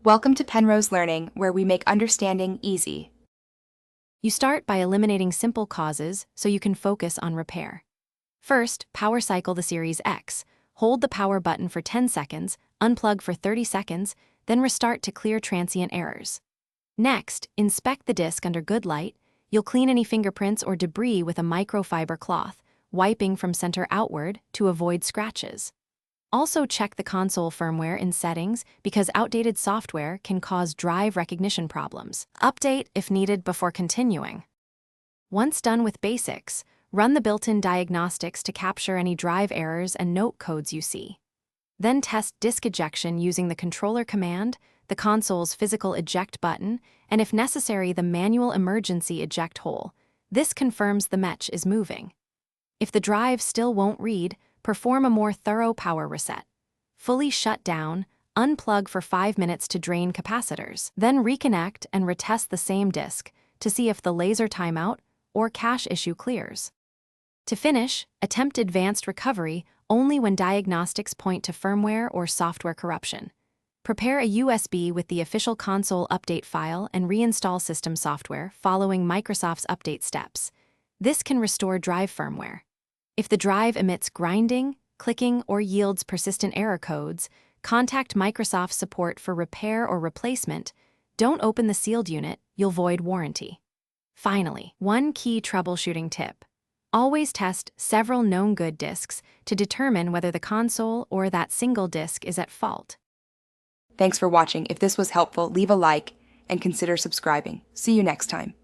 Welcome to Penrose Learning, where we make understanding easy. You start by eliminating simple causes so you can focus on repair. First, power cycle the Series X. Hold the power button for 10 seconds, unplug for 30 seconds, then restart to clear transient errors. Next, inspect the disk under good light. You'll clean any fingerprints or debris with a microfiber cloth, wiping from center outward to avoid scratches. Also check the console firmware in settings because outdated software can cause drive recognition problems. Update if needed before continuing. Once done with basics, run the built-in diagnostics to capture any drive errors and note codes you see. Then test disk ejection using the controller command, the console's physical eject button, and if necessary the manual emergency eject hole. This confirms the match is moving. If the drive still won't read, perform a more thorough power reset. Fully shut down, unplug for 5 minutes to drain capacitors. Then reconnect and retest the same disk to see if the laser timeout or cache issue clears. To finish, attempt advanced recovery only when diagnostics point to firmware or software corruption. Prepare a USB with the official console update file and reinstall system software following Microsoft's update steps. This can restore drive firmware. If the drive emits grinding, clicking, or yields persistent error codes, contact Microsoft support for repair or replacement. Don't open the sealed unit, you'll void warranty. Finally, one key troubleshooting tip. Always test several known good disks to determine whether the console or that single disk is at fault. Thanks for watching. If this was helpful, leave a like and consider subscribing. See you next time.